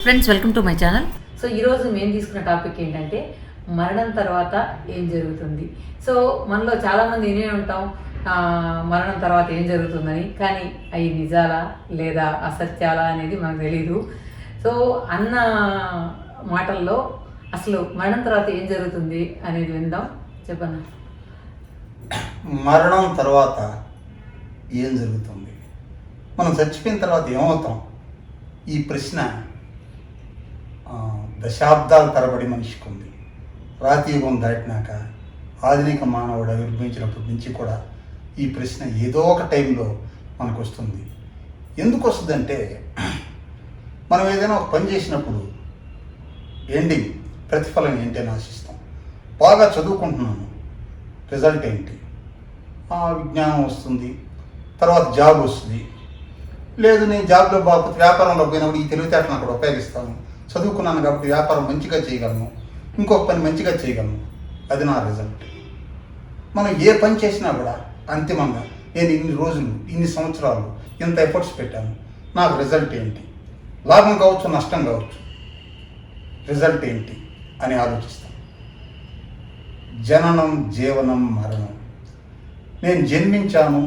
Friends, welcome to my channel. So ఈరోజు మేము తీసుకున్న టాపిక్ ఏంటంటే మరణం తర్వాత ఏం జరుగుతుంది. సో మనలో చాలామంది వినే ఉంటాం మరణం తర్వాత ఏం జరుగుతుందని, కానీ అవి నిజాలా లేదా అసత్యాలా అనేది మనకు తెలీదు. సో అన్న మాటల్లో అసలు మరణం తర్వాత ఏం జరుగుతుంది అనేది విందాం. చెప్పన్నా. మరణం తర్వాత ఏం జరుగుతుంది, మనం చచ్చిపోయిన తర్వాత ఏమవుతాం, ఈ ప్రశ్న దశాబ్దాల తరబడి మనిషికి ఉంది. రాతియుగం దాటినాక ఆధునిక మానవుడు ఆవిర్భవించినప్పటి నుంచి కూడా ఈ ప్రశ్న ఏదో ఒక టైంలో మనకు వస్తుంది. ఎందుకు వస్తుందంటే, మనం ఏదైనా ఒక పని చేసినప్పుడు ఎండింగ్ ప్రతిఫలం ఏంటి అని ఆశిస్తాం. బాగా చదువుకుంటున్నాను, రిజల్ట్ ఏంటి, విజ్ఞానం వస్తుంది, తర్వాత జాబ్ వస్తుంది. లేదు, నేను జాబ్లో బాగుపోతే వ్యాపారంలో పోయినప్పుడు ఈ తెలివితేటలను అక్కడ ఉపయోగిస్తాను. చదువుకున్నాను కాబట్టి వ్యాపారం మంచిగా చేయగలను, ఇంకొక పని మంచిగా చేయగలను, అది నా రిజల్ట్. మనం ఏ పని చేసినా కూడా అంతిమంగా నేను ఇన్ని రోజులు, ఇన్ని సంవత్సరాలు ఇంత ఎఫర్ట్స్ పెట్టాను, నాకు రిజల్ట్ ఏంటి, లాభం కావచ్చు నష్టం కావచ్చు, రిజల్ట్ ఏంటి అని ఆలోచిస్తాను. జననం, జీవనం, మరణం. నేను జన్మించాను,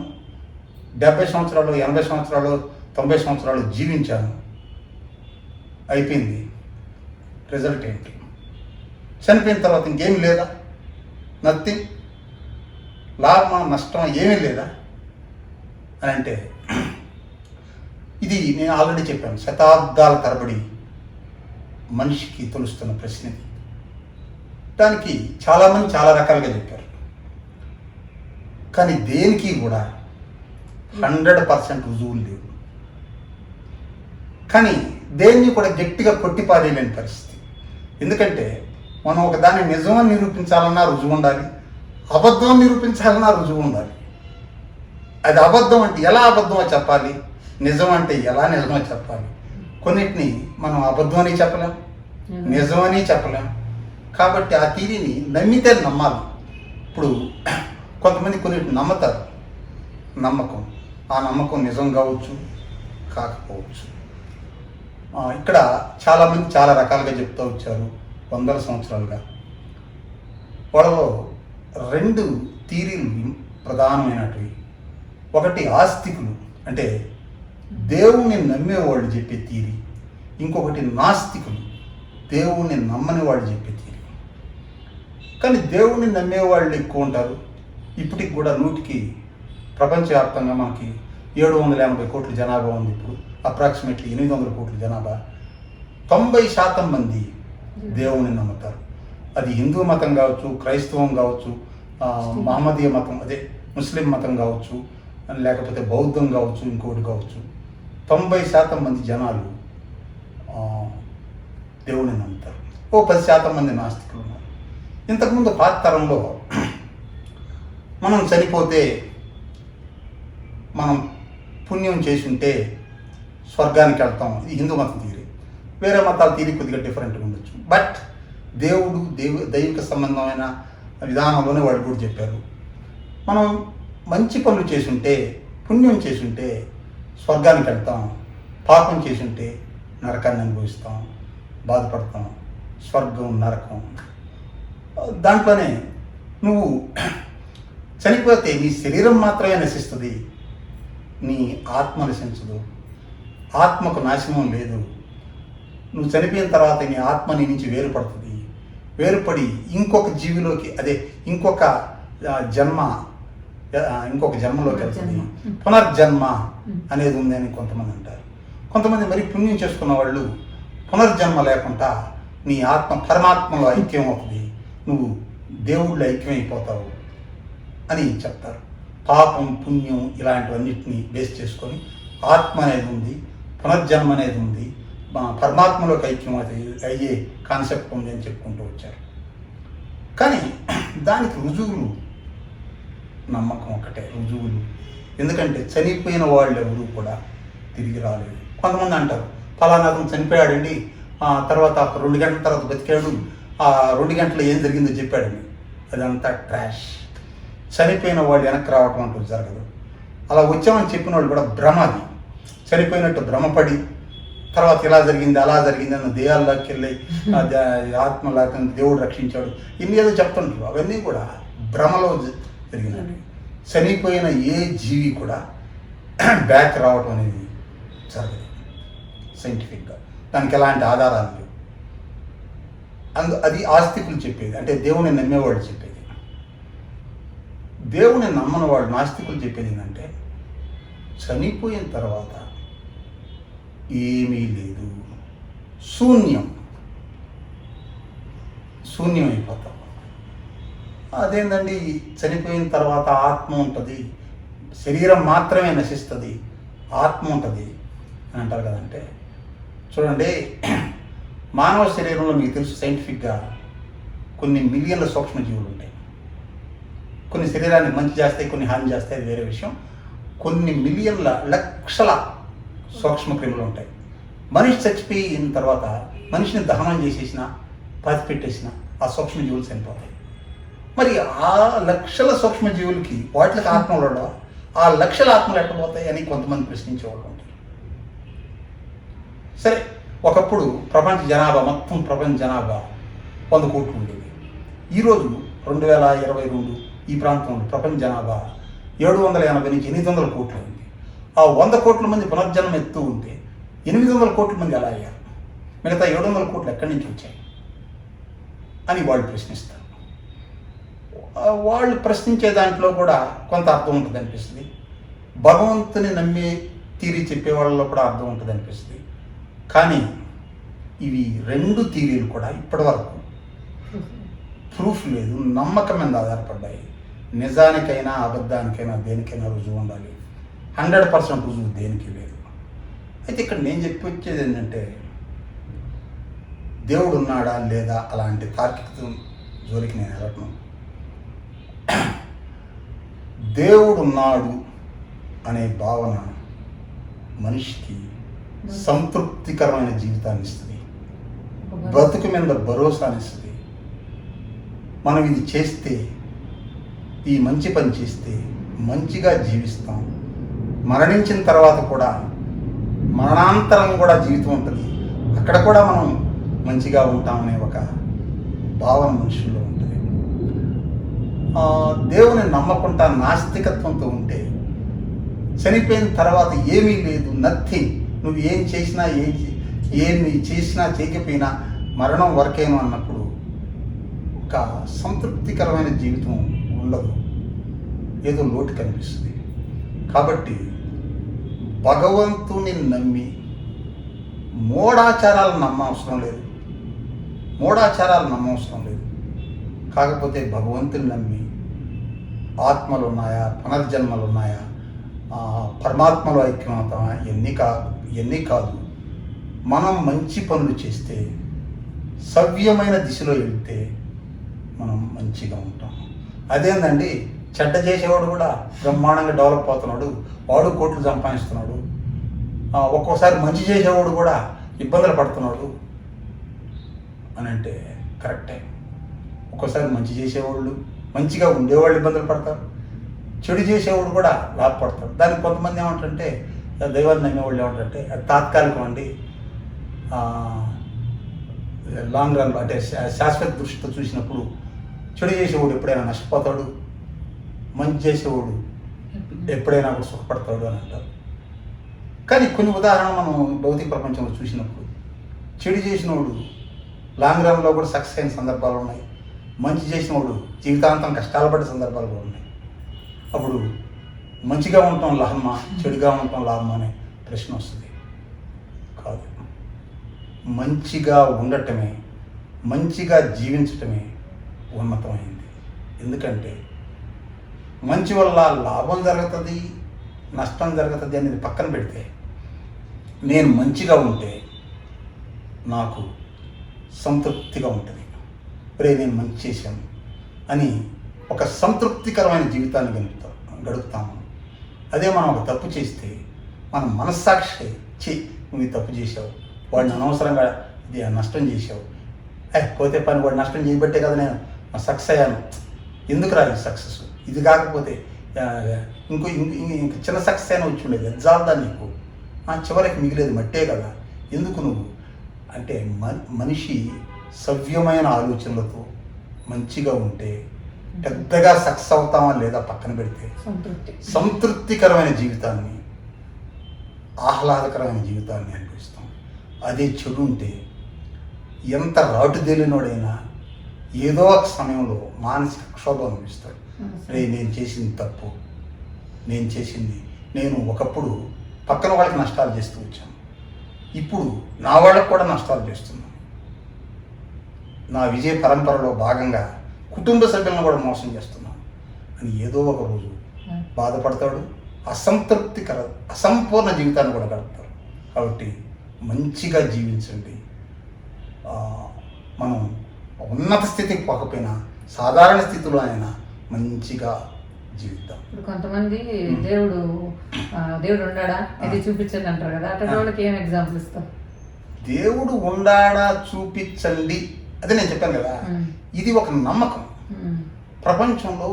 70 సంవత్సరాలు, 80 సంవత్సరాలు, 90 సంవత్సరాలు జీవించాను, అయిపోయింది. రిజల్ట్ ఏంటి? చనిపోయిన తర్వాత ఇంకేం లేదా? నథింగ్. లాభం నష్టం ఏమీ లేదా అని అంటే, ఇది నేను ఆల్రెడీ చెప్పాను, శతాబ్దాల తరబడి మనిషికి తెలుస్తున్న ప్రశ్న. దానికి చాలామంది చాలా రకాలుగా చెప్పారు, కానీ దేనికి కూడా 100% రుజువులు లేవు. కానీ దేన్ని కూడా గట్టిగా కొట్టిపారేయలేని పరిస్థితి. ఎందుకంటే మనం ఒక దాన్ని నిజమని నిరూపించాలన్నా రుజువు ఉండాలి, అబద్ధం నిరూపించాలన్నా రుజువు ఉండాలి. అది అబద్ధం అంటే ఎలా అబద్ధమో చెప్పాలి, నిజం అంటే ఎలా నిజమో చెప్పాలి. కొన్నిటిని మనం అబద్ధం అని చెప్పలేం, నిజమని చెప్పలేం. కాబట్టి ఆ థీరీని నమ్మితే నమ్మాలి. ఇప్పుడు కొంతమంది కొన్నిటిని నమ్ముతారు, నమ్మకం, ఆ నమ్మకం నిజం కావచ్చు, కాకపోవచ్చు. ఇక్కడ చాలామంది చాలా రకాలుగా చెప్తూ వచ్చారు వందల సంవత్సరాలుగా. వాళ్ళలో 2 థీరీలు ప్రధానమైనవి. ఒకటి ఆస్తికులు, అంటే దేవుణ్ణి నమ్మేవాళ్ళు చెప్పే థీరీ. ఇంకొకటి నాస్తికులు, దేవుణ్ణి నమ్మని వాళ్ళు చెప్పే థీరీ. కానీ దేవుణ్ణి నమ్మేవాళ్ళు ఎక్కువ ఉంటారు. ఇప్పటికి కూడా 100కి ప్రపంచవ్యాప్తంగా మనకి 780 కోట్ల జనాభా ఉంది. ఇప్పుడు అప్రాక్సిమేట్లీ 800 కోట్ల జనాభా. 90% మంది దేవుని నమ్ముతారు. అది హిందూ మతం కావచ్చు, క్రైస్తవం కావచ్చు, మహమ్మదీయ మతం, అదే ముస్లిం మతం కావచ్చు, లేకపోతే బౌద్ధం కావచ్చు, ఇంకోటి కావచ్చు. 90% మంది జనాలు దేవుని నమ్ముతారు. 10% మంది నాస్తికులు ఉన్నారు. ఇంతకుముందు పాత తరంలో మనం చనిపోతే, మనం పుణ్యం చేసి ఉంటే స్వర్గానికి వెళ్తాం. ఇది హిందూ మతం తీరి. వేరే మతాల తీరి కొద్దిగా డిఫరెంట్గా ఉండొచ్చు. బట్ దేవుడు, దైవిక సంబంధమైన విధానంలోనే వాళ్ళు కూడా చెప్పారు, మనం మంచి పనులు చేసుంటే, పుణ్యం చేసుంటే స్వర్గానికి వెళ్తాం, పాపం చేసుంటే నరకాన్ని అనుభవిస్తాం, బాధపడతాం. స్వర్గం, నరకం. దాంట్లోనే నువ్వు చనిపోతే నీ శరీరం మాత్రమే నశిస్తుంది, నీ ఆత్మ నశించదు. ఆత్మకు నాశనం లేదు. నువ్వు చనిపోయిన తర్వాత నీ ఆత్మ నీ నుంచి వేరుపడుతుంది. వేరుపడి ఇంకొక జీవిలోకి, అదే ఇంకొక జన్మలోకి వెళ్తుంది. పునర్జన్మ అనేది ఉంది అని కొంతమంది అంటారు. కొంతమంది మరి పుణ్యం చేసుకున్న వాళ్ళు పునర్జన్మ లేకుండా నీ ఆత్మ పరమాత్మలో ఐక్యం అవుతుంది, నువ్వు దేవుళ్ళు ఐక్యమైపోతావు అని చెప్తారు. పాపం, పుణ్యం ఇలాంటివన్నిటిని బేస్ చేసుకొని ఆత్మ అనేది ఉంది, పునర్జన్మ అనేది ఉంది, పరమాత్మలోకి ఐక్యం అయ్యే కాన్సెప్ట్ ఉంది అని చెప్పుకుంటూ వచ్చారు. కానీ దానికి రుజువులు, నమ్మకం ఒకటే రుజువులు. ఎందుకంటే చనిపోయిన వాళ్ళు ఎవరు కూడా తిరిగి రాలేదు. కొంతమంది అంటారు, ఫలానా అతను చనిపోయాడండి, తర్వాత 2 గంటల తర్వాత బతికాడు, 2 గంటలు ఏం జరిగిందో చెప్పాడండి. అదంతా ట్రాష్. చనిపోయిన వాళ్ళు వెనక్కి రావటం అంటూ జరగదు. అలా వచ్చామని చెప్పిన వాళ్ళు కూడా భ్రమ. అది చనిపోయినట్టు భ్రమపడి తర్వాత ఇలా జరిగింది అలా జరిగింది అన్న దేయాల్లోకి వెళ్ళి ఆత్మ లేకుండా దేవుడు రక్షించాడు ఇన్ని ఏదో చెప్తుంటారు. అవన్నీ కూడా భ్రమలో జరిగినవి. చనిపోయిన ఏ జీవి కూడా బ్యాక్ రావటం అనేది జరగదు సైంటిఫిక్గా. దానికి ఎలాంటి ఆధారాలు లేవు. అది ఆస్తికులు చెప్పేది, అంటే దేవుని నమ్మేవాళ్ళు చెప్పేది. దేవుని నమ్మని వాళ్ళు నాస్తికులు చెప్పేది ఏంటంటే చనిపోయిన తర్వాత ఏమీ లేదు, శూన్యం అయిపోతాం. అదేంటండి చనిపోయిన తర్వాత ఆత్మ ఉంటుంది, శరీరం మాత్రమే నశిస్తుంది, ఆత్మ ఉంటుంది అని అంటారు కదంటే, చూడండి మానవ శరీరంలో మీకు తెలుసు సైంటిఫిక్గా కొన్ని మిలియన్ల సూక్ష్మజీవులు ఉంటాయి. కొన్ని శరీరాన్ని మంచి చేస్తాయి, కొన్ని హాని చేస్తాయి, అది వేరే విషయం. కొన్ని మిలియన్ల లక్షల సూక్ష్మక్రిములు ఉంటాయి. మనిషి చచ్చిపోయిన తర్వాత మనిషిని దహనం చేసేసిన పాతి పెట్టేసిన ఆ సూక్ష్మజీవులు చనిపోతాయి. మరి ఆ లక్షల సూక్ష్మజీవులకి వాటికి ఆత్మలు ఉండవా? ఆ లక్షల ఆత్మలు ఎట్టబోతాయి అని కొంతమంది ప్రశ్నించేవాళ్ళు ఉంటారు. సరే, ఒకప్పుడు మొత్తం ప్రపంచ జనాభా 100 కోట్లు ఉండేది. ఈరోజు 2022 ఈ ప్రాంతంలో ప్రపంచ జనాభా 780 నుంచి 800 కోట్లు ఉంది. ఆ 100 కోట్ల మంది పునర్జన్మ ఎత్తు ఉంటే 800 కోట్ల మంది ఎలా అయ్యారు? మిగతా 700 కోట్లు ఎక్కడి నుంచి వచ్చాయి అని వాళ్ళు ప్రశ్నిస్తారు. వాళ్ళు ప్రశ్నించే దాంట్లో కూడా కొంత అర్థం ఉంటుంది అనిపిస్తుంది. భగవంతుని నమ్మే థీరీ చెప్పే వాళ్ళలో కూడా అర్థం ఉంటుంది అనిపిస్తుంది. కానీ ఇవి 2 థీరీలు కూడా ఇప్పటివరకు ప్రూఫ్ లేదు, నమ్మకం మీద ఆధారపడ్డాయి. నిజానికైనా అబద్ధానికైనా దేనికైనా రుజువు ఉండాలి. 100% రుజువు దేనికి లేదు. అయితే ఇక్కడ నేను చెప్పి వచ్చేది ఏంటంటే దేవుడు ఉన్నాడా లేదా అలాంటి తార్కిక జోలికి నేను వెళ్ళను. దేవుడు ఉన్నాడు అనే భావన మనిషికి సంతృప్తికరమైన జీవితాన్ని ఇస్తుంది, బ్రతుకు మీద భరోసాని ఇస్తుంది. మనం ఇది చేస్తే, ఈ మంచి పని చేస్తే మంచిగా జీవిస్తాం, మరణించిన తర్వాత కూడా మరణాంతరం కూడా జీవితం ఉంటుంది, అక్కడ కూడా మనం మంచిగా ఉంటామనే ఒక భావన మనుషుల్లో ఉంటుంది. దేవుని నమ్మకుండా నాస్తికత్వంతో ఉంటే చనిపోయిన తర్వాత ఏమీ లేదు, నథింగ్. నువ్వు ఏం చేసినా ఏమి చేసినా చేయకపోయినా మరణం వరకేను అన్నప్పుడు ఒక సంతృప్తికరమైన జీవితం ఉండదు, ఏదో లోటు కనిపిస్తుంది. కాబట్టి భగవంతుని నమ్మి మూఢాచారాలు నమ్మవసరం లేదు, కాకపోతే భగవంతుని నమ్మి ఆత్మలు ఉన్నాయా, పునర్జన్మలు ఉన్నాయా, పరమాత్మలో ఐక్యమవుతామా, ఇవన్నీ కాదు. మనం మంచి పనులు చేస్తే, సవ్యమైన దిశలో వెళ్తే మనం మంచిగా ఉంటాం. అదేందండి, చెడ్డ చేసేవాడు కూడా బ్రహ్మాండంగా డెవలప్ అవుతున్నాడు, వాడు కోట్లు సంపాదిస్తున్నాడు. ఒక్కోసారి మంచి చేసేవాడు కూడా ఇబ్బందులు పడుతున్నాడు అని అంటే కరెక్టే. ఒక్కోసారి మంచి చేసేవాళ్ళు, మంచిగా ఉండేవాళ్ళు ఇబ్బందులు పడతారు, చెడు చేసేవాడు కూడా లాభపడతారు. దానికి కొంతమంది ఏమంటారంటే, దైవాన్ని నమ్మేవాళ్ళు ఏమంటారంటే అది తాత్కాలికం అండి, లాంగ్ రన్ అంటే శాశ్వత దృష్టితో చూసినప్పుడు చెడు చేసేవాడు ఎప్పుడైనా నష్టపోతాడు, మంచి చేసేవాడు ఎప్పుడైనా కూడా సుఖపడతాడు అని అంటారు. కానీ కొన్ని ఉదాహరణలు మనం భౌతిక ప్రపంచంలో చూసినప్పుడు చెడు చేసినవాడు లాంగ్ రన్లో కూడా సక్సెస్ అయిన సందర్భాలు ఉన్నాయి, మంచి చేసినవాడు జీవితాంతం కష్టాలు పడ్డ సందర్భాలు కూడా ఉన్నాయి. అప్పుడు మంచిగా ఉండటం లాభమా, చెడుగా ఉండటం లాభమా అనే ప్రశ్న వస్తుంది. కాదు, మంచిగా ఉండటమే, మంచిగా జీవించటమే ఉన్నతమైంది. ఎందుకంటే మంచి వల్ల లాభం జరుగుతుంది, నష్టం జరుగుతుంది అనేది పక్కన పెడితే, నేను మంచిగా ఉంటే నాకు సంతృప్తిగా ఉంటుంది. నేను మంచి చేశాను అని ఒక సంతృప్తికరమైన జీవితాన్ని గడుపుతాము. అదే మనం ఒక తప్పు చేస్తే మన మనస్సాక్షి నువ్వు తప్పు చేసావు, వాడిని అనవసరంగా ఇది నష్టం చేసావు, పోతే పని వాడు నష్టం చేయబట్టే కదా నేను సక్సెస్ అయ్యాను, ఎందుకు రాదు సక్సెస్, ఇది కాకపోతే ఇంక చిన్న సక్సెస్ అయినా వచ్చి ఉండేది, జాలదా నీకు, చివరికి మిగిలేదు మట్టే కదా, ఎందుకు నువ్వు అంటే మనిషి సవ్యమైన ఆలోచనలతో మంచిగా ఉంటే పెద్దగా సక్సెస్ అవుతామా లేదా పక్కన పెడితే సంతృప్తికరమైన జీవితాన్ని, ఆహ్లాదకరమైన జీవితాన్ని అనిపిస్తాం. అదే చెడు ఉంటే ఎంత రాటుదేలినోడైనా ఏదో ఒక సమయంలో మానసిక క్షోభం అనిపిస్తాడు. నేను చేసింది తప్పు, నేను ఒకప్పుడు పక్కన వాళ్ళకి నష్టాలు చేస్తూ వచ్చాను, ఇప్పుడు నా వాళ్ళకు కూడా నష్టాలు చేస్తున్నాను. నా విజయ పరంపరలో భాగంగా కుటుంబ సభ్యులను కూడా మోసం చేస్తున్నాను అని ఏదో ఒక రోజు బాధపడతాడు. అసంపూర్ణ జీవితాన్ని కూడా గడుపుతారు. కాబట్టి మంచిగా జీవించండి. మనం ఉన్నత స్థితికి పోకపోయినా సాధారణ స్థితిలో అయినా మంచిగా జీవిద్దాం. ఇప్పుడు కొంతమంది దేవుడు ఉన్నాడా ఇది చూపించండి అంటారు కదా, అటువంటి వాళ్ళకి ఏం ఎగ్జాంపుల్ ఇస్తాం? దేవుడు ఉండాడా చూపించండి, అదే నేను చెప్పాను కదా, ఇది ఒక నమ్మకం. ప్రపంచంలో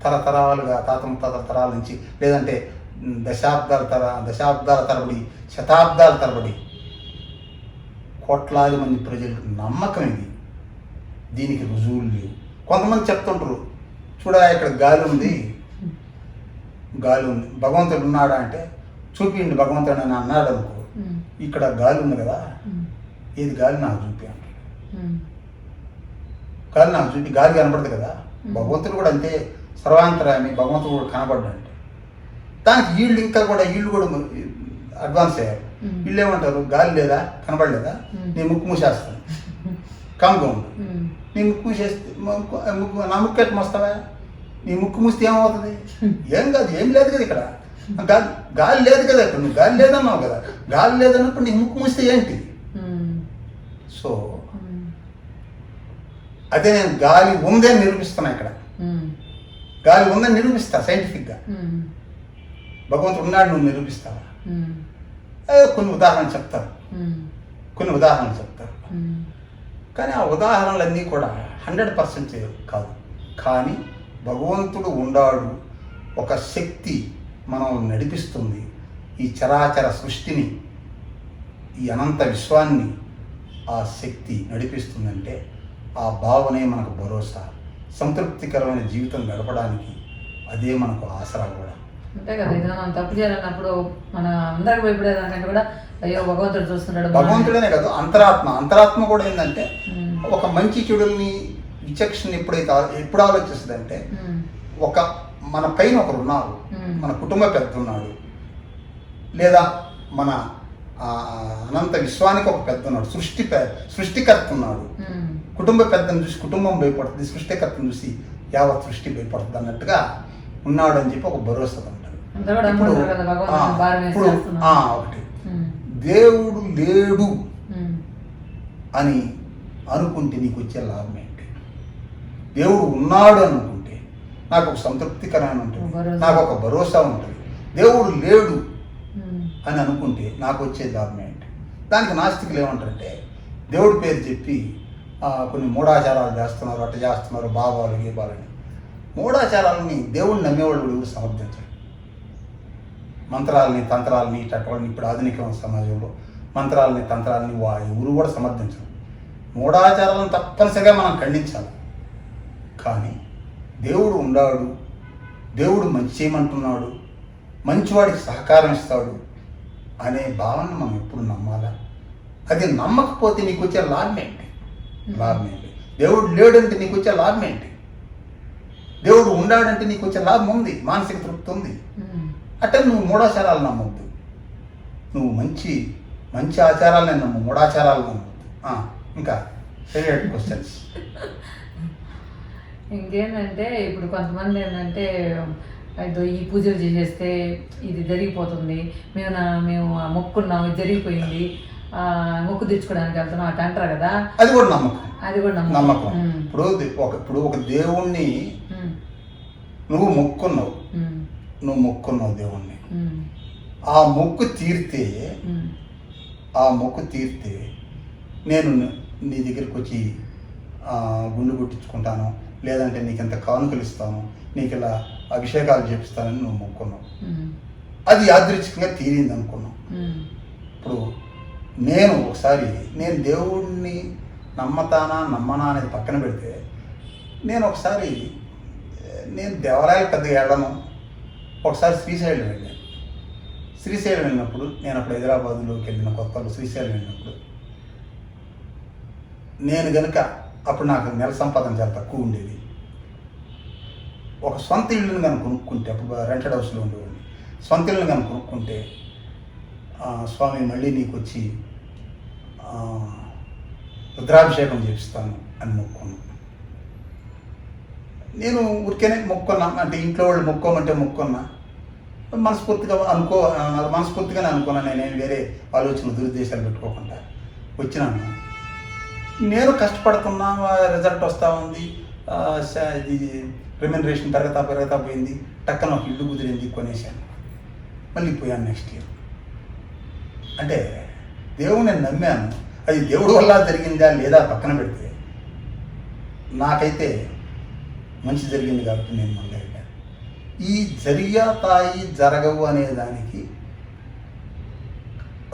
తరతరాలుగా తాత తరాల నుంచి లేదంటే దశాబ్దాల తరబడి శతాబ్దాల తరబడి కోట్లాది మంది ప్రజలకు నమ్మకం ఇది. దీనికి రుజువులు లేవు. కొంతమంది చెప్తుంటారు, చూడా ఇక్కడ గాలి ఉంది, భగవంతుడు ఉన్నాడా అంటే చూపించండి భగవంతుడు అని అన్నాడు అనుకో, ఇక్కడ గాలి ఉంది కదా, ఏది గాలి నాకు చూపి అంటాడు. గాలి నాకు చూపి, గాలి కనపడదు కదా. భగవంతుడు కూడా అంతే సర్వాంతరాన్ని, భగవంతుడు కూడా కనపడ్డంటే దానికి వీళ్ళు కూడా అడ్వాన్స్ అయ్యారు. వీళ్ళు ఏమంటారు, గాలి లేదా, కనపడలేదా, నీ ముక్కు మూసేస్తాను, కమ్గా ఉండు, నీ ముక్కు మూసేస్తే నా ముక్కు ఎట్లా మోస్తావా, నీ ముక్కు మూస్తే ఏమవుతుంది, ఏం కాదు, ఏం లేదు కదా ఇక్కడ, గాలి లేదు కదా ఇక్కడ, నువ్వు గాలి లేదన్నావు కదా, గాలి లేదన్నప్పుడు నీ ముక్కు మూస్తే ఏంటి? సో అదే నేను గాలి ఉందని నిరూపిస్తున్నా. ఇక్కడ గాలి ఉందని నిరూపిస్తా సైంటిఫిక్గా. భగవంతుడు ఉన్నాడు నువ్వు నిరూపిస్తావా? కొన్ని ఉదాహరణలు చెప్తారు. కానీ ఆ ఉదాహరణలన్నీ కూడా 100% కాదు. కానీ భగవంతుడు ఉన్నాడు, ఒక శక్తి మనం నడిపిస్తుంది, ఈ చరాచర సృష్టిని, ఈ అనంత విశ్వాన్ని ఆ శక్తి నడిపిస్తుందంటే ఆ భావనే మనకు భరోసా. సంతృప్తికరమైన జీవితం గడపడానికి అదే మనకు ఆసరా కూడా. అంతే కదా, ఏదైనా మనం తప్పు చేయాలన్నప్పుడు మన అందరికి భయపడేదానికంటే కూడా అయ్యో భగవంతుడు చూస్తున్నాడు. భగవంతుడనే కాదు, అంతరాత్మ కూడా ఏంటంటే ఒక మంచి చెడుల్ని విచక్షణ ఎప్పుడు ఆలోచిస్తుందంటే, ఒక మన పైన ఒకరు ఉన్నారు, మన కుటుంబ పెద్ద ఉన్నాడు, లేదా మన అనంత విశ్వానికి ఒక పెద్ద ఉన్నాడు, సృష్టికర్త ఉన్నాడు. కుటుంబ పెద్దను చూసి కుటుంబం భయపడుతుంది, సృష్టికర్తను చూసి యావత్ సృష్టి భయపడుతుంది అన్నట్టుగా ఉన్నాడు అని చెప్పి ఒక భరోసా ఉంటాడు. ఒకటి దేవుడు లేడు అని అనుకుంటే నీకు వచ్చే లాభం ఏంటి? దేవుడు ఉన్నాడు అనుకుంటే నాకు ఒక సంతృప్తికరమైన ఉంటుంది, నాకు ఒక భరోసా ఉంటుంది. దేవుడు లేడు అని అనుకుంటే నాకు వచ్చే లాభం ఏంటి? దానికి నాస్తికులు ఏమంటారంటే, దేవుడి పేరు చెప్పి కొన్ని మూఢాచారాలు చేస్తున్నారు, అట్ట చేస్తున్నారు, భావాలు గీపాలని. మూఢాచారాలని దేవుడిని నమ్మేవాళ్ళు ఎవరు సమర్థించారు? మంత్రాలని తంత్రాలని చట్టవాళ్ళని ఇప్పుడు ఆధునిక సమాజంలో మంత్రాలని తంత్రాలని ఎవరు కూడా సమర్థించరు. మూఢాచారాలను తప్పనిసరిగా మనం ఖండించాలి. కానీ దేవుడు ఉన్నాడు, దేవుడు మంచి చేయమంటున్నాడు, మంచివాడికి సహకారం ఇస్తాడు అనే భావన మనం ఎప్పుడు నమ్మాలా? అది నమ్మకపోతే నీకు వచ్చే లాభం ఏంటి? దేవుడు లేడంటే నీకు వచ్చే లాభం ఏంటి? దేవుడు ఉన్నాడంటే నీకు వచ్చే లాభం ఉంది, మానసిక తృప్తి ఉంది. అంటే నువ్వు మూఢాచారాలు నమ్మొద్దు, నువ్వు మంచి మంచి ఆచారాలను నమ్ము, మూఢాచారాలు నమ్మొద్దు. ఇంకా ఫేవరెట్ క్వశ్చన్స్ ఇంకేంటంటే, ఇప్పుడు కొంతమంది ఏంటంటే అయితే ఈ పూజలు చేసేస్తే ఇది జరిగిపోతుంది, మేము మొక్కున్నాం, ఇది జరిగిపోయింది, మొక్కు తెచ్చుకోవడానికి వెళ్తున్నాం అట్లా అంటారు కదా. అది కూడా నమ్మకం. ఇప్పుడు ఒక దేవుణ్ణి నువ్వు మొక్కున్నావు దేవుణ్ణి, ఆ మొక్కు తీరితే నేను నీ దగ్గరికి వచ్చి గుండు కొట్టించుకుంటాను, లేదంటే నీకు ఎంత కానుకలు ఇస్తాను, నీకు ఇలా అభిషేకాలు చేపిస్తానని నువ్వు మొక్కున్నావు. అది యాదృచ్ఛికంగా తీరింది అనుకున్నావు. ఇప్పుడు నేను ఒకసారి నేను దేవుడిని నమ్మతానా నమ్మనా అనేది పక్కన పెడితే నేను ఒకసారి నేను దేవాలయాలు పెద్దగా వెళ్ళను. ఒకసారి శ్రీశైలం వెళ్ళాను. శ్రీశైలం వెళ్ళినప్పుడు నేను అప్పుడు హైదరాబాద్లోకి వెళ్ళిన కొత్తలో శ్రీశైలం వెళ్ళినప్పుడు నేను కనుక అప్పుడు నాకు నెల సంపాదన చాలా తక్కువ ఉండేది. ఒక సొంత ఇల్లుని కనుక కొనుక్కుంటే, అప్పుడు రెంటెడ్ హౌస్లో ఉండేవాడిని, సొంత ఇల్లుని కనుక కొనుక్కుంటే స్వామి మళ్ళీ నీకు వచ్చి రుద్రాభిషేకం చేపిస్తాను అని మొక్కున్నాను. నేను ఊరికేనే మొక్కున్నా, అంటే ఇంట్లో వాళ్ళు మొక్కోమంటే మొక్కున్నా, మనస్ఫూర్తిగానే అనుకున్నా. నేను వేరే ఆలోచనలు దురుద్దేశాలు పెట్టుకోకుండా వచ్చినాను. నేను కష్టపడుతున్నా, రిజల్ట్ వస్తూ ఉంది, ఇది రెమ్యునరేషన్ పెరగతా పోయింది. టక్కన ఒక ఇల్లు కుదిరింది, కొనేసాను, మళ్ళీ పోయాను నెక్స్ట్ ఇయర్. అంటే దేవుని నేను నమ్మాను. అది దేవుడి వల్ల జరిగిందా లేదా పక్కన పెడితే నాకైతే మంచి జరిగింది కాబట్టి నేను మళ్ళీ వెళ్ళాను. ఈ జరిగాతాయి జరగవు అనే దానికి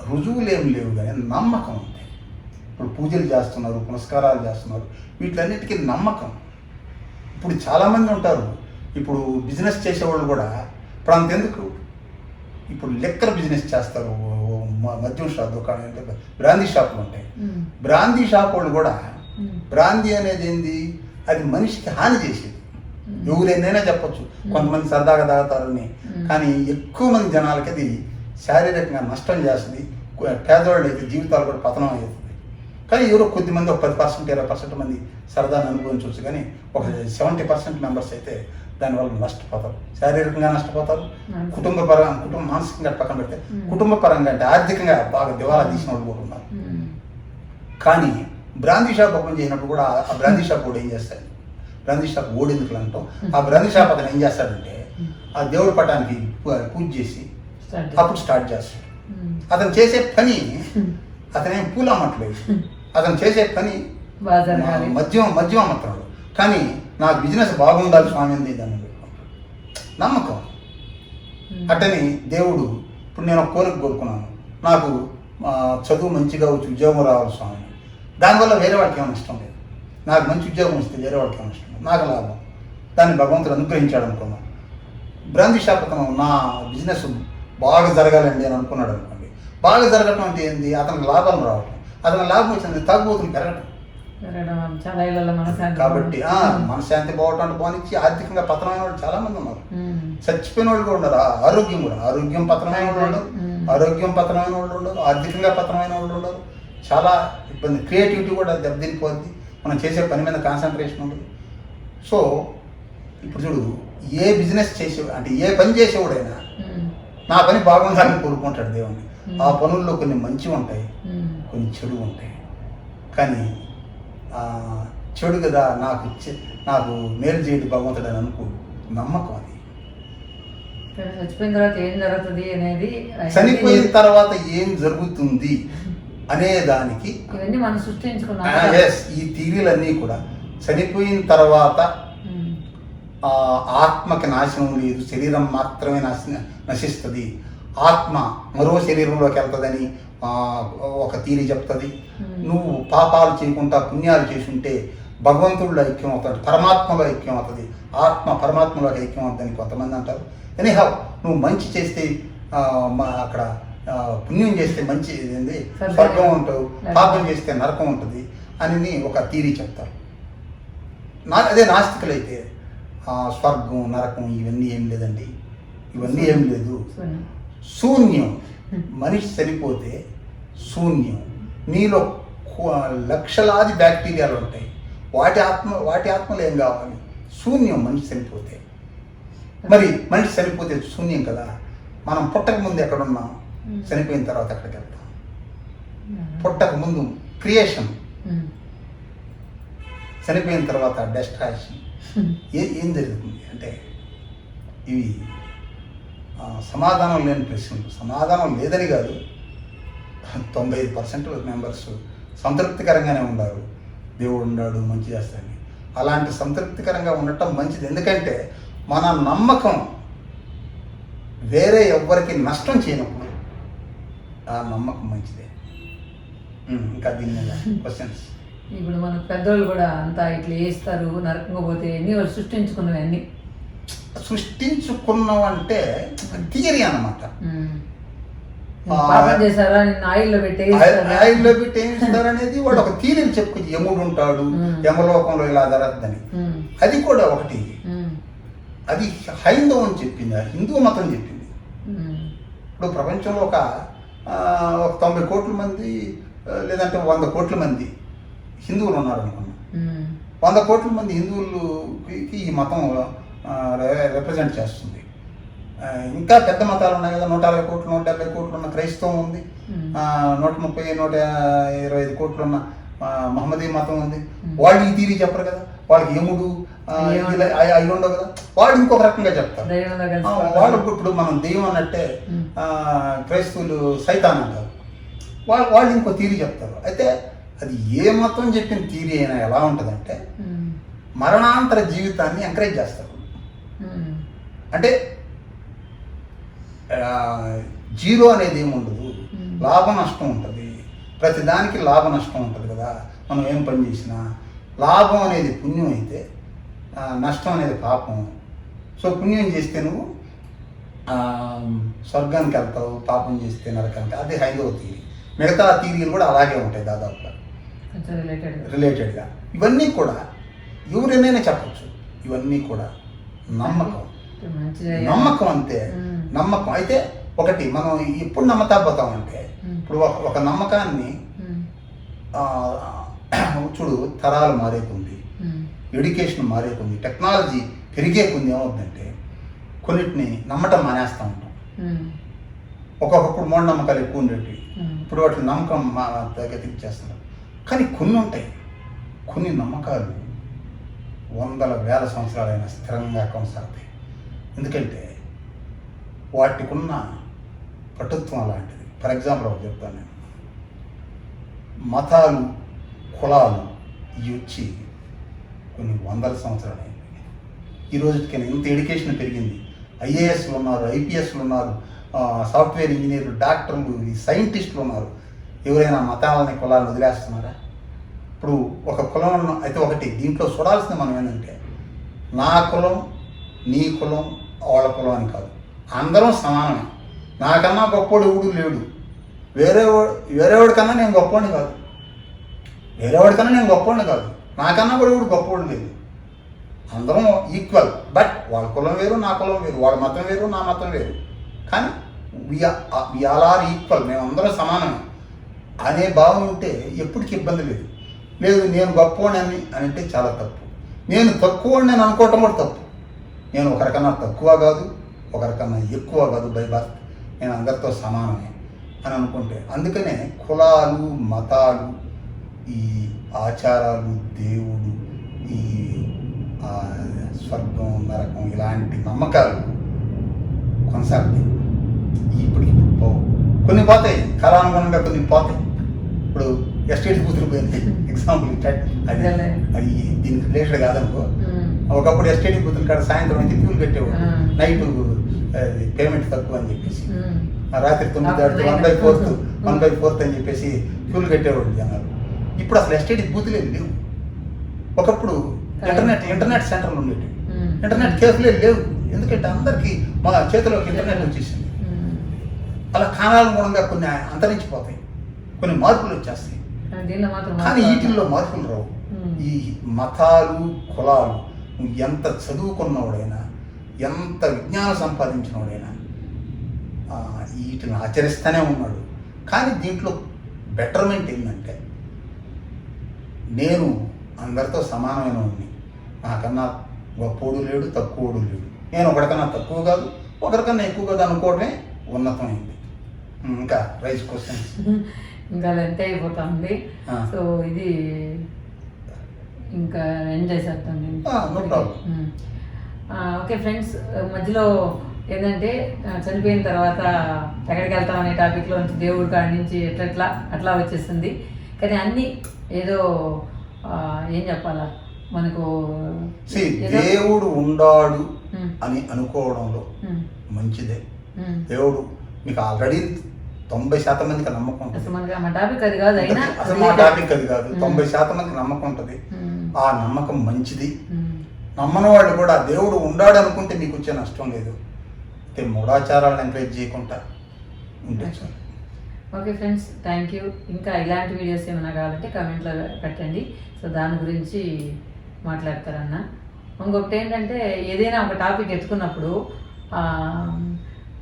రుజువులేం లేవు, కానీ నమ్మకం ఉంది. ఇప్పుడు పూజలు చేస్తున్నారు, పునస్కారాలు చేస్తున్నారు, వీటన్నిటికీ నమ్మకం. ఇప్పుడు చాలామంది ఉంటారు, ఇప్పుడు బిజినెస్ చేసేవాళ్ళు కూడా ఇప్పుడు అంతెందుకు, ఇప్పుడు లెక్కర్ బిజినెస్ చేస్తారు, మద్యం షాప్ దుకాణం, బ్రాందీ షాపులు ఉంటాయి. బ్రాందీ షాప్ వాళ్ళు కూడా బ్రాందీ అనేది ఏంది, అది మనిషికి హాని చేసేది. ఎవరైనా చెప్పొచ్చు, కొంతమంది సరదాగా తాగుతారని, కానీ ఎక్కువ మంది జనాలకి అది శారీరకంగా నష్టం చేస్తుంది. పేదవాళ్ళు అయితే జీవితాలు కూడా పతనం అవుతుంది. కానీ ఎవరో కొద్దిమంది ఒక 10%, 20% మంది సరదాని అనుభవించవచ్చు, కానీ ఒక 70% మెంబర్స్ అయితే దానివల్ల నష్టపోతారు, శారీరకంగా నష్టపోతారు, కుటుంబ మానసికంగా పక్కన పెడితే కుటుంబ పరంగా అంటే ఆర్థికంగా బాగా దివాలా తీసిన వాళ్ళు కూడా ఉన్నారు. కానీ బ్రాందీ షాప్ ఓపెన్ చేసినప్పుడు కూడా ఆ బ్రాందీ షాప్ కూడా ఏం చేస్తాడు, బ్రాందీ షాప్ ఓడెందుకు అంటాం, ఆ బ్రాందీ షాప్ అతను ఏం చేస్తాడంటే ఆ దేవుడి పటానికి పూజ చేసి అప్పుడు స్టార్ట్ చేస్తాడు. అతను చేసే పని, అతనేం పూలు అమ్మట్లేదు, అతను చేసే పని మద్యం అమ్ముతున్నాడు. కానీ నా బిజినెస్ బాగుండాలి స్వామి అంది దాన్ని నమ్మకం. అట్టని దేవుడు, ఇప్పుడు నేను ఒక కోరిక కోరుకున్నాను, నాకు చదువు మంచిగా వచ్చి ఉద్యోగం రావాలి స్వామి, దానివల్ల వేరే వాడికి ఏమైనా ఇష్టం లేదు. నాకు మంచి ఉద్యోగం వస్తే వేరే వాడికి ఏమైనా ఇష్టం లేదు, నాకు లాభం. దాన్ని భగవంతుడు అనుగ్రహించాడు అనుకున్నాను. బ్రాందీ షాప్ అతను నా బిజినెస్ బాగా జరగాలండి అని అనుకున్నాడు అనుకోండి. బాగా జరగటం అంటే ఏంది, అతనికి లాభం రావటం, అతనికి లాభం వచ్చింది తాగుబోతులు పెరగటం. కాబట్టి మనశ్శాంతి పోవటం అంటే పోనిచ్చి ఆర్థికంగా పతనమైన వాళ్ళు చాలా మంది ఉన్నారు, చచ్చిపోయిన వాళ్ళు కూడా ఉన్నారు. ఆరోగ్యం పతనమైన వాళ్ళు ఉండరు, ఆర్థికంగా పతనమైన వాళ్ళు ఉండరు. చాలా ఇబ్బంది, క్రియేటివిటీ కూడా దెబ్బతినిపోద్ది, మనం చేసే పని మీద కాన్సన్ట్రేషన్ ఉండదు. సో ఇప్పుడు చూడు, ఏ బిజినెస్ చేసే అంటే ఏ పని చేసేవాడైనా నా పని బాగుండాలని కోరుకుంటాడు దేవుని. ఆ పనుల్లో కొన్ని మంచి ఉంటాయి, కొన్ని చెడు ఉంటాయి. కానీ చెడు కదా నాకు మేలు చేయడం భగవంతుడు అని అనుకో, నమ్మకం అది. చచ్చిపోయిన తర్వాత ఏం జరుగుతుంది అనేది, చనిపోయిన తర్వాత ఏం జరుగుతుంది అనే దానికి ఇవన్నీ మనం సృష్టించుకున్నాం. ఈ థియరీలన్నీ కూడా చనిపోయిన తర్వాత ఆత్మకి నాశనం లేదు, శరీరం మాత్రమే నశిస్తుంది, ఆత్మ మరో శరీరంలోకి వెళ్తుందని ఒక థియరీ చెప్తుంది. నువ్వు పాపాలు చేయకుండా పుణ్యాలు చేసుంటే భగవంతుడిలో ఐక్యం అవుతాడు, పరమాత్మలో ఐక్యం అవుతుంది, ఆత్మ పరమాత్మలో ఐక్యం అవుతుందని కొంతమంది అంటారు. ఎనీహౌ నువ్వు మంచి చేస్తే అక్కడ పుణ్యం చేస్తే మంచి ఏంది స్వర్గం ఉంటావు, పాపం చేస్తే నరకం ఉంటుంది అని ఒక థియరీ చెప్తారు. అదే నాస్తికులు అయితే స్వర్గం నరకం ఇవన్నీ ఏం లేదండి, ఇవన్నీ ఏం లేదు, శూన్యం. మనిషి చనిపోతే శూన్యం, నీలో లక్షలాది బ్యాక్టీరియాలు ఉంటాయి, వాటి ఆత్మలు ఏం కావాలి, శూన్యం. మనిషి చనిపోతే, మరి మనిషి చనిపోతే శూన్యం కదా. మనం పుట్టక ముందు ఎక్కడున్నాం, చనిపోయిన తర్వాత ఎక్కడికి వెళ్తాం. పుట్టక ముందు క్రియేషన్, చనిపోయిన తర్వాత డెస్ట్రాక్షన్. ఏం జరుగుతుంది అంటే ఇవి సమాధానం లేని ప్రశ్నలు. సమాధానం లేదని కాదు, 95% మెంబర్స్ సంతృప్తికరంగానే ఉన్నారు, దేవుడు ఉన్నాడు మంచి చేస్తాడని. అలాంటి సంతృప్తికరంగా ఉండటం మంచిది, ఎందుకంటే మన నమ్మకం వేరే ఎవ్వరికి నష్టం చేయనప్పుడు ఆ నమ్మకం మంచిదే. ఇంకా దీని మీద క్వశ్చన్స్. ఇప్పుడు మన పెద్దోళ్ళు కూడా అంతా ఇట్లా వేస్తారు నరకంగా పోతే అన్ని వాళ్ళు సృష్టించుకున్నవి అన్ని సృష్టించుకున్నావంటే థియరీ అన్నమాట. పాపం చేశారా నిన్ను ఆయిల్లో పెట్టి ఆయిల్లో పెట్టి ఏమి ఇస్తారు అనేది వాడు ఒక థియరీని చెప్పుకొచ్చి యముడు ఉంటాడు, యమలోకంలో ఇలా జరగద్దని. అది కూడా ఒకటి. అది హైందవం చెప్పింది, హిందూ మతం చెప్పింది. ఇప్పుడు ప్రపంచంలో ఒక 90 కోట్ల మంది లేదంటే 100 కోట్ల మంది హిందువులు ఉన్నారు అనుకున్నాం. 100 కోట్ల మంది హిందువులకి ఈ మతం రిప్రజెంట్ చేస్తుంది. ఇంకా పెద్ద మతాలు ఉన్నాయి కదా, 160 కోట్లు 170 కోట్లు ఉన్న క్రైస్తవం ఉంది, 130 125 కోట్లు ఉన్న మహమ్మదీ మతం ఉంది. వాళ్ళు ఈ తీరి చెప్పరు కదా, వాళ్ళకి యముడు అవి ఉండవు కదా, వాళ్ళు ఇంకొక రకంగా చెప్తారు. వాళ్ళు ఇప్పుడు మనం దెయ్యం అన్నట్టే క్రైస్తవులు సైతాన్ అంటారు, వాళ్ళు ఇంకో తీరి చెప్తారు. అయితే అది ఏ మతం చెప్పిన తీరి అయినా ఎలా ఉంటుందంటే మరణాంతర జీవితాన్ని ఎంకరేజ్ చేస్తారు. అంటే జీరో అనేది ఏమి ఉండదు, లాభ నష్టం ఉంటుంది. ప్రతిదానికి లాభ నష్టం ఉంటుంది కదా. మనం ఏం పని చేసినా లాభం అనేది పుణ్యం అయితే నష్టం అనేది పాపం. సో పుణ్యం చేస్తే నువ్వు స్వర్గానికి వెళ్తావు, పాపం చేస్తే నరకానికి. అది హైందవ థియరీ. మిగతా థియరీలు కూడా అలాగే ఉంటాయి దాదాపుగా రిలేటెడ్గా. ఇవన్నీ కూడా ఎవరైనా చెప్పచ్చు. ఇవన్నీ కూడా నమ్మకం అంతే. నమ్మకం అయితే ఒకటి మనం ఎప్పుడు నమ్మతా పోతామంటే, ఇప్పుడు ఒక నమ్మకాన్ని చూడు, తరాలు మారే కొద్ది, ఎడ్యుకేషన్ మారే కొద్ది, టెక్నాలజీ పెరిగే కొద్ది ఏమవుతుందంటే కొన్నిటిని నమ్మటం మానేస్తూ ఉంటాం. ఒక్కొక్కప్పుడు మూఢనమ్మకాలు ఎక్కువ ఉండేవి, ఇప్పుడు వాటి నమ్మకం తగ్గించేస్తున్నాం. కానీ కొన్ని ఉంటాయి, కొన్ని నమ్మకాలు వందల వేల సంవత్సరాలైనా స్థిరంగా కొనసాగుతాయి. ఎందుకంటే వాటికున్న పటుత్వం అలాంటిది. ఫర్ ఎగ్జాంపుల్ ఒకటి చెప్తాను నేను. మతాలు కులాలు ఇవి వచ్చి కొన్ని వందల సంవత్సరాలు అయింది. ఈ రోజుకైనా ఇంత ఎడ్యుకేషన్ పెరిగింది. ఐఏఎస్లు ఉన్నారు, ఐపీఎస్లు ఉన్నారు, సాఫ్ట్వేర్ ఇంజనీర్లు, డాక్టర్లు, ఈ సైంటిస్టులు ఉన్నారు. ఎవరైనా మతాలని కులాలను వదిలేస్తున్నారా? ఇప్పుడు ఒక కులం అయితే ఒకటి దీంట్లో చూడాల్సింది మనం ఏంటంటే, నా కులం నీ కులం వాళ్ళ అని కాదు, అందరం సమానమే. నాకన్నా గొప్పోడు ఎవడు లేడు, వేరేవాడికన్నా నేను గొప్పోడిని కాదు, నాకన్నా కూడా ఎవడు గొప్పోడు లేదు. అందరం ఈక్వల్. బట్ వాళ్ళ కులం వేరు, నా కులం వేరు, వాళ్ళ మతం వేరు, నా మతం వేరు. కానీ వి ఆల్ ఆర్ ఈక్వల్, మేమందరం సమానమే అనే భావం ఉంటే ఎప్పటికీ ఇబ్బంది లేదు. నేను గొప్పవాడిని అని అంటే చాలా తప్పు. నేను తక్కువని అనుకోవటం కూడా తప్పు. నేను ఒకరికన్నా తక్కువ కాదు, ఒకరికన్నా ఎక్కువ కాదు, బై బర్త్ నేను అందరితో సమానమే అని అనుకుంటే. అందుకనే కులాలు, మతాలు, ఈ ఆచారాలు, దేవుడు, ఈ స్వర్గం, నరకం ఇలాంటి నమ్మకాలు కొనసాగుతాయి. ఇప్పటికి పోవు. కొన్ని పోతాయి, కాలానుగుణంగా కొన్ని పోతాయి. ఇప్పుడు ఎస్టేట్ కూతురు పోయింది ఎగ్జాంపుల్, అది దీనికి రిలేటెడ్ కాదనుకో. ఒకప్పుడు ఎస్టేట్ కూతురు కాడ సాయంత్రం అయితే ఫ్యూల్ కట్టేవాడు, నైట్ పేమెంట్ తక్కువ అని చెప్పేసి, రాత్రి 9 1/4 అని చెప్పేసి ఫ్యూల్ కట్టేవాడు జనాలు. ఇప్పుడు అసలు ఎస్టేట్ బూతులే లేవు. ఒకప్పుడు ఇంటర్నెట్ సెంటర్లు ఉండేవి, ఇంటర్నెట్ కేసులే లేవు. ఎందుకంటే అందరికీ మా చేతిలోకి ఇంటర్నెట్ వచ్చేసింది. అలా కాలానుగుణంగా కొన్ని అంతరించిపోతాయి, కొన్ని మార్పులు వచ్చేస్తాయి. కానీ వీటిల్లో మార్పులు రావు. ఈ మతాలు, కులాలు, నువ్వు ఎంత చదువుకున్నవాడైనా, ఎంత విజ్ఞానం సంపాదించినవాడైనా వీటిని ఆచరిస్తూనే ఉన్నాడు. కానీ దీంట్లో బెటర్మెంట్ ఏంటంటే, నేను అందరితో సమానమైన వాడిని, నాకన్నా గొప్పోడు లేడు, తక్కువడు లేడు, నేను ఒకరికన్నా తక్కువ కాదు, ఒకరికన్నా ఎక్కువ కాదు అనుకోవడమే ఉన్నతమైంది. ఇంకా రైస్ క్వశ్చన్స్ ఇంకా లెంత్ అయిపోతుంది. సో ఇది ఇంకా ఎంజాయ్ చేస్తాం. ఓకే ఫ్రెండ్స్, మధ్యలో ఏంటంటే చనిపోయిన తర్వాత ఎక్కడికి వెళ్తాం అనే టాపిక్లో నుంచి దేవుడి కాడి నుంచి అట్లా వచ్చేస్తుంది. కానీ అన్నీ ఏదో ఏం చెప్పాలా, మనకు దేవుడు ఉండాడు అని అనుకోవడంలో మంచిదే. దేవుడు మీకు ఆల్రెడీ 90% మందికి నమ్మకం ఉంటుంది. అసలు మనకి మా టాపిక్ అది కాదు, అయినా అసలు మా టాపిక్ అది కాదు. 90% మందికి నమ్మకం ఉంటుంది. ఆ నమ్మకం మంచిది. నమ్మని వాళ్ళు కూడా దేవుడు ఉండాడు అనుకుంటే మీకు వచ్చే నష్టం లేదు. అయితే మూఢాచారాలను ఎంకరేజ్ చేయకుండా ఉంటే చాలు. Okay friends, thank you. ఇంకా ఇలాంటి వీడియోస్ ఏమైనా కావాలంటే కామెంట్లో పెట్టండి. సో దాని గురించి మాట్లాడతారన్న. ఇంకొకటి ఏంటంటే, ఏదైనా ఒక టాపిక్ ఎత్తుకున్నప్పుడు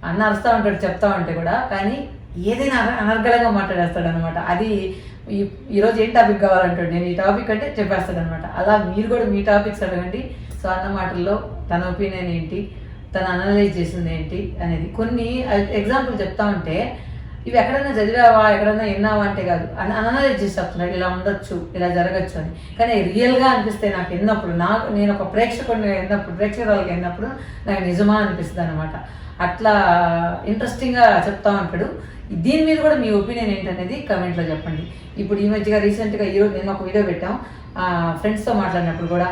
అన్న అరుస్తూ ఉంటాడు చెప్తా ఉంటే కూడా, కానీ ఏదైనా అనర్గళంగా మాట్లాడేస్తాడు అనమాట. అది ఈరోజు ఏం టాపిక్ కావాలంటాడు, నేను ఈ టాపిక్ అంటే చెప్పేస్తాడు అనమాట. అలా మీరు కూడా మీ టాపిక్స్ అడగండి. సో అన్న మాటల్లో తన ఒపీనియన్ ఏంటి, తను అనలైజ్ చేసింది ఏంటి అనేది కొన్ని ఎగ్జాంపుల్ చెప్తా ఉంటే, ఇవి ఎక్కడైనా చదివావా, ఎక్కడైనా విన్నావా అంటే కాదు, అనలైజ్ చేసి చెప్తున్నాడు, ఇలా ఉండొచ్చు, ఇలా జరగచ్చు అని. కానీ రియల్గా అనిపిస్తే నాకు విన్నప్పుడు, నేను ఒక ప్రేక్షకుడిని విన్నప్పుడు, ప్రేక్షకురాలకి విన్నప్పుడు నాకు నిజమా అనిపిస్తుంది అనమాట. అట్లా ఇంట్రెస్టింగ్గా చెప్తా ఉంటాడు. దీని మీద కూడా మీ ఒపీనియన్ ఏంటనేది కమెంట్లో చెప్పండి. ఇప్పుడు ఈ మధ్యగా రీసెంట్గా ఈరోజు నేను ఒక వీడియో పెట్టాం, ఫ్రెండ్స్తో మాట్లాడినప్పుడు కూడా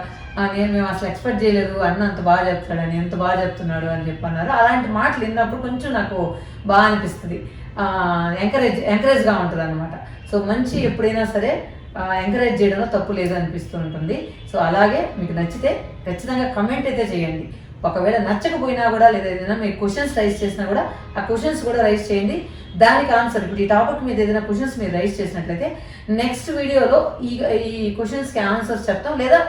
మేము అసలు ఎక్స్పెక్ట్ చేయలేదు అన్న అంత బాగా చెప్తాడని, ఎంత బాగా చెప్తున్నాడు అని చెప్పన్నారు. అలాంటి మాటలు విన్నప్పుడు కొంచెం నాకు బాగా అనిపిస్తుంది, ఎంకరేజ్గా ఉంటుంది అనమాట. సో మంచి ఎప్పుడైనా సరే ఎంకరేజ్ చేయడంలో తప్పు లేదు అనిపిస్తూ ఉంటుంది. సో అలాగే మీకు నచ్చితే ఖచ్చితంగా కమెంట్ అయితే చేయండి. ఒకవేళ నచ్చకపోయినా కూడా, లేదా ఏదైనా మీరు క్వశ్చన్స్ రైజ్ చేసినా కూడా ఆ క్వశ్చన్స్ కూడా రైజ్ చేయండి. దానికి ఆన్సర్, ఇప్పుడు ఈ టాపిక్ మీద ఏదైనా క్వశ్చన్స్ మీరు రైజ్ చేసినట్లయితే నెక్స్ట్ వీడియోలో ఈ క్వశ్చన్స్కి ఆన్సర్స్ చెప్తాం, లేదా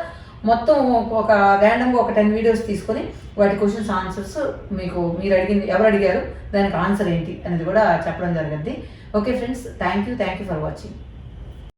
మొత్తం ఒక ర్యాండమ్గా ఒక 10 వీడియోస్ తీసుకొని వాటి క్వశ్చన్స్ ఆన్సర్స్ మీరు అడిగింది ఎవరు అడిగారు, దానికి ఆన్సర్ ఏంటి అనేది కూడా చెప్పడం జరుగుద్ది. Okay friends, thank you for watching.